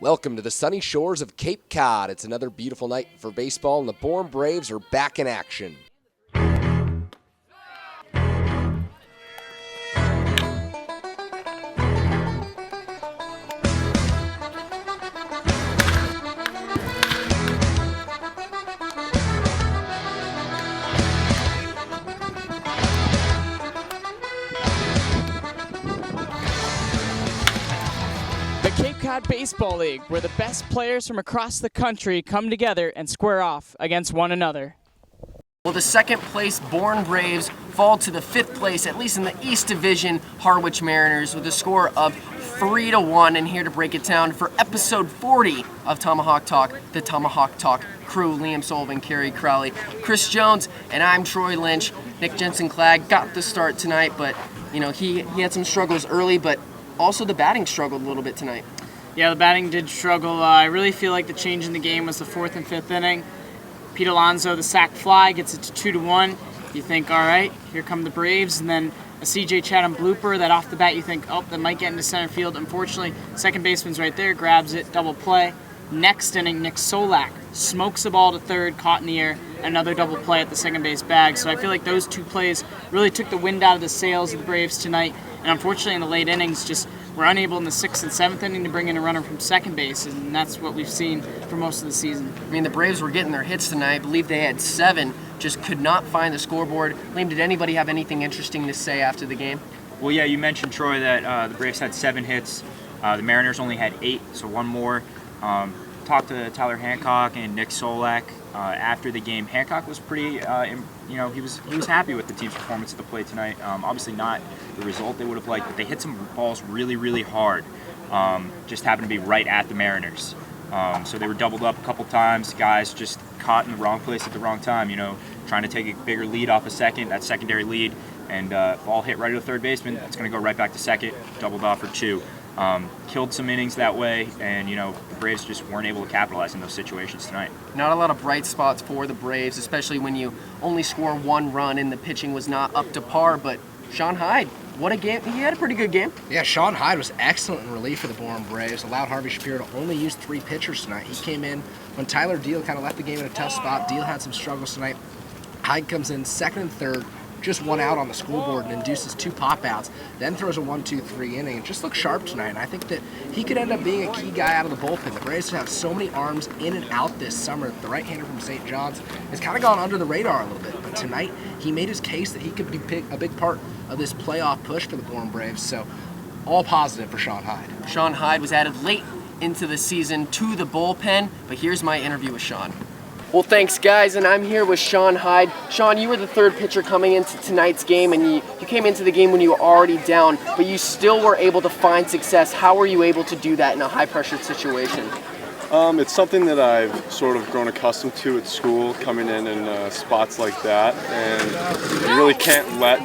Welcome to the sunny shores of Cape Cod. It's another beautiful night for baseball, and the Bourne Braves are back in action. Cape Cod Baseball League, where the best players from across the country come together and square off against one another. Well, the second place Bourne Braves fall to the fifth place, at least in the East Division, Harwich Mariners, with a score of 3-1. And here to break it down for episode 40 of Tomahawk Talk, the Tomahawk Talk crew: Liam Sullivan, Kerry Crowley, Chris Jones, and I'm Troy Lynch. Nick Jensen-Clagg got the start tonight, but he had some struggles early, but also the batting struggled a little bit tonight. Yeah, the batting did struggle. I really feel like the change in the game was the fourth and fifth inning. Pete Alonso, the sac fly, gets it to 2-1. You think, all right, here come the Braves. And then a C.J. Chatham blooper that off the bat you think, oh, that might get into center field. Unfortunately, second baseman's right there, grabs it, double play. Next inning, Nick Solak smokes the ball to third, caught in the air, another double play at the second base bag. So I feel like those two plays really took the wind out of the sails of the Braves tonight. And unfortunately, in the late innings, just were unable in the sixth and seventh inning to bring in a runner from second base, and that's what we've seen for most of the season. I mean, the Braves were getting their hits tonight. I believe they had 7, just could not find the scoreboard. Liam, did anybody have anything interesting to say after the game? Well, yeah, you mentioned, Troy, that the Braves had 7 hits. The Mariners only had 8, so one more. Talked to Tyler Hancock and Nick Solak after the game. Hancock was pretty, he was happy with the team's performance at the plate tonight. Obviously not the result they would have liked, but they hit some balls really, really hard. Just happened to be right at the Mariners. So they were doubled up a couple times. Guys just caught in the wrong place at the wrong time, trying to take a bigger lead off a second, that secondary lead, and ball hit right to the third baseman. It's going to go right back to second, doubled off for 2. Killed some innings that way, and the Braves just weren't able to capitalize in those situations tonight. Not a lot of bright spots for the Braves, especially when you only score 1 run and the pitching was not up to par. But Shawn Heide, what a game. He had a pretty good game. Yeah, Shawn Heide was excellent in relief for the Bourne Braves. Allowed Harvey Shapiro to only use 3 pitchers tonight. He came in when Tyler Deal kind of left the game in a tough spot. Deal had some struggles tonight. Heide comes in second and third, just 1 out on the scoreboard and induces 2 pop-outs, then throws a 1-2-3 inning. It just looked sharp tonight, and I think that he could end up being a key guy out of the bullpen. The Braves have so many arms in and out this summer. The right-hander from St. John's has kind of gone under the radar a little bit, but tonight he made his case that he could be a big part of this playoff push for the Bourne Braves, so all positive for Shawn Heide. Shawn Heide was added late into the season to the bullpen, but here's my interview with Shawn. Well, thanks, guys, and I'm here with Shawn Heide. Shawn, you were the third pitcher coming into tonight's game, and you came into the game when you were already down, but you still were able to find success. How were you able to do that in a high-pressure situation? It's something that I've sort of grown accustomed to at school, coming in spots like that, and you really can't let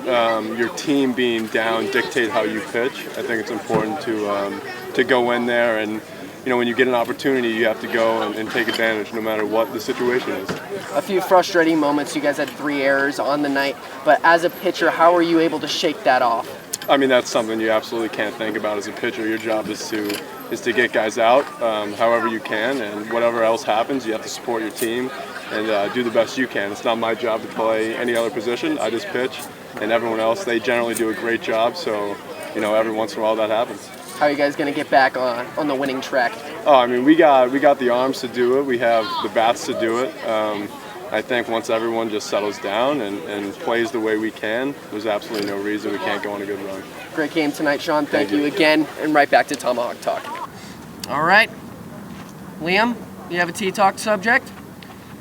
your team being down dictate how you pitch. I think it's important to go in there and when you get an opportunity, you have to go and take advantage no matter what the situation is. A few frustrating moments. You guys had 3 errors on the night, but as a pitcher, how are you able to shake that off? I mean, that's something you absolutely can't think about as a pitcher. Your job is to get guys out however you can, and whatever else happens, you have to support your team and do the best you can. It's not my job to play any other position. I just pitch, and everyone else, they generally do a great job, so every once in a while that happens. How are you guys going to get back on the winning track? Oh, I mean, we got the arms to do it. We have the bats to do it. I think once everyone just settles down and plays the way we can, there's absolutely no reason we can't go on a good run. Great game tonight, Shawn. Thank you again, and right back to Tomahawk Talk. All right. Liam, you have a T-Talk subject?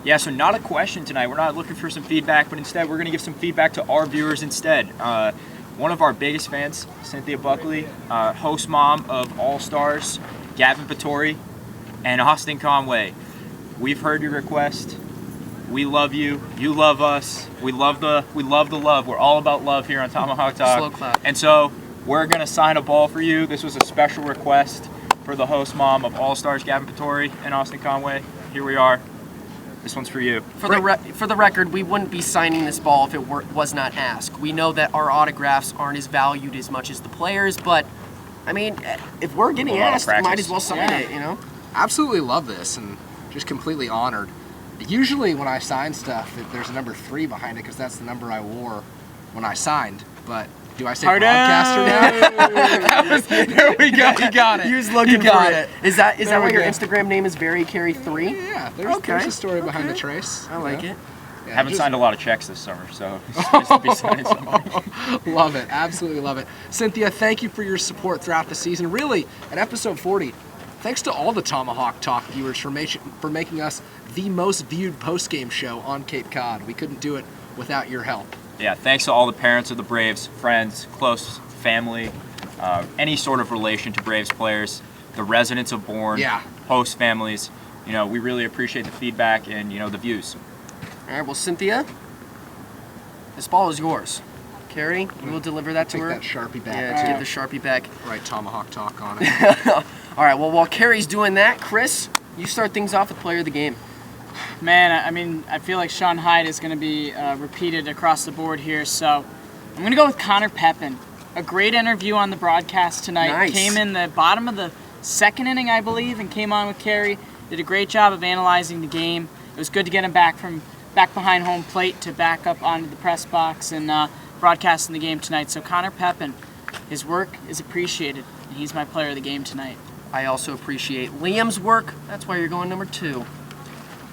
Yeah, so not a question tonight. We're not looking for some feedback, but instead we're going to give some feedback to our viewers instead. One of our biggest fans, Cynthia Buckley, host mom of All-Stars, Gavin Pattori, and Austin Conway. We've heard your request. We love you. You love us. We love the love. We're all about love here on Tomahawk Talk. Slow clap. And so we're gonna sign a ball for you. This was a special request for the host mom of All-Stars, Gavin Pattori and Austin Conway. Here we are. This one's for you. For the record, we wouldn't be signing this ball if it was not asked. We know that our autographs aren't as valued as much as the players, but I mean, if we're getting asked, might as well sign it, Absolutely love this and just completely honored. Usually when I sign stuff, there's a number 3 behind it because that's the number I wore when I signed. But do I say broadcaster now? There we go. You got it. He was looking for it. Is that There why we your go. Instagram name is VaryCarry3? Yeah, there's a story behind the trace. I like it. Yeah, Haven't just- signed a lot of checks this summer, so it's nice to be signing something. Love it. Absolutely love it. Cynthia, thank you for your support throughout the season. Really, at episode 40, thanks to all the Tomahawk Talk viewers for making us the most viewed post-game show on Cape Cod. We couldn't do it without your help. Yeah, thanks to all the parents of the Braves, friends, close family, any sort of relation to Braves players, the residents of Bourne, Yeah. host families. We really appreciate the feedback and, the views. All right, well, Cynthia, this ball is yours. Carrie, you will deliver that to Take her. that Sharpie back. Yeah, get the Sharpie back. Right, Tomahawk Talk on it. All right, well, while Carrie's doing that, Chris, you start things off with player of the game. Man, I mean, I feel like Shawn Heide is going to be repeated across the board here, so I'm going to go with Connor Pepin. A great interview on the broadcast tonight. Nice. Came in the bottom of the second inning, I believe, and came on with Carey. Did a great job of analyzing the game. It was good to get him back behind home plate to back up onto the press box and broadcasting the game tonight. So Connor Pepin, his work is appreciated, and he's my player of the game tonight. I also appreciate Liam's work. That's why you're going number 2.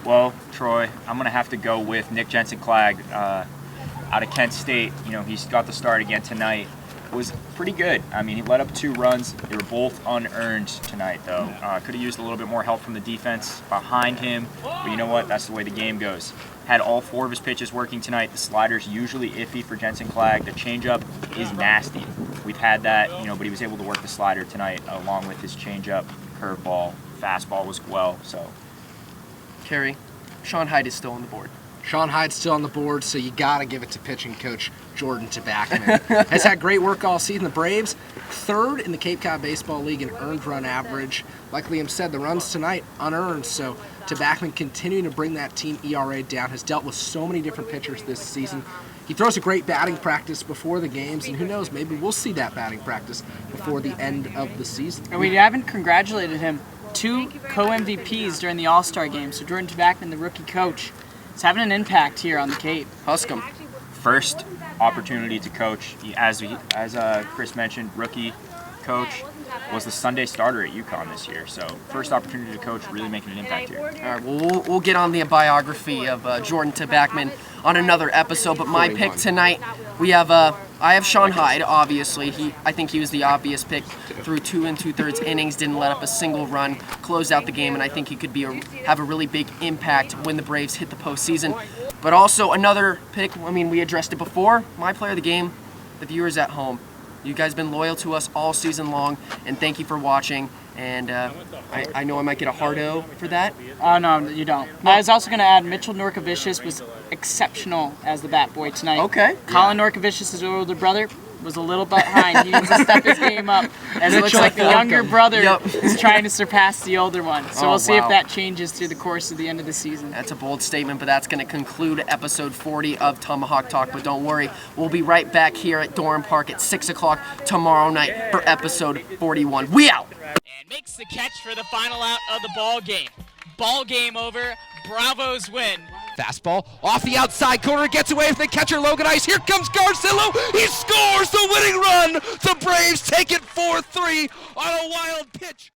Well, Troy, I'm going to have to go with Nick Jensen-Clagg out of Kent State. He's got the start again tonight. Was pretty good. I mean, he let up 2 runs. They were both unearned tonight, though. Could have used a little bit more help from the defense behind him, but you know what? That's the way the game goes. Had all 4 of his pitches working tonight. The slider's usually iffy for Jensen-Clagg. The changeup is nasty. We've had that, but he was able to work the slider tonight along with his changeup, curveball, fastball was well. So, Carrie, Shawn Heide is still on the board. Shawn Heide's still on the board, so you got to give it to pitching coach Jordan Tabachman. Has had great work all season. The Braves, 3rd in the Cape Cod Baseball League in earned run average. Like Liam said, the runs tonight unearned, so Tabachman continuing to bring that team ERA down. Has dealt with so many different pitchers this season. He throws a great batting practice before the games, and who knows, maybe we'll see that batting practice before the end of the season. And we haven't congratulated him. 2 co-MVPs during the All-Star game. So Jordan Tabachman, the rookie coach, is having an impact here on the Cape. Huscom. first opportunity to coach. As Chris mentioned, rookie coach, was the Sunday starter at UConn this year. So first opportunity to coach, really making an impact here. All right, well, we'll get on the biography of Jordan Tabachman on another episode. But my pick tonight, I have Shawn Heide. Obviously, I think he was the obvious pick. Through 2 2/3 innings, didn't let up a single run, closed out the game, and I think he could have a really big impact when the Braves hit the postseason. But also another pick. I mean, we addressed it before. My player of the game, the viewers at home. You guys have been loyal to us all season long, and thank you for watching. And I know I might get a hard-O for that. Oh, no, you don't. I was also going to add Mitchell Norkovicius was exceptional as the bat boy tonight. Okay. Colin Norkovicius, his older brother, was a little behind. He needs to step his game up, as it looks like the younger brother is trying to surpass the older one. So we'll see if that changes through the course of the end of the season. That's a bold statement, but that's going to conclude episode 40 of Tomahawk Talk. But don't worry, we'll be right back here at Doran Park at 6 o'clock tomorrow night for episode 41. We out! And makes the catch for the final out of the ball game. Ball game over. Bravos win. Fastball off the outside corner, gets away from the catcher Logan Ice. Here comes Garcillo. He scores the winning run. The Braves take it 4-3 on a wild pitch.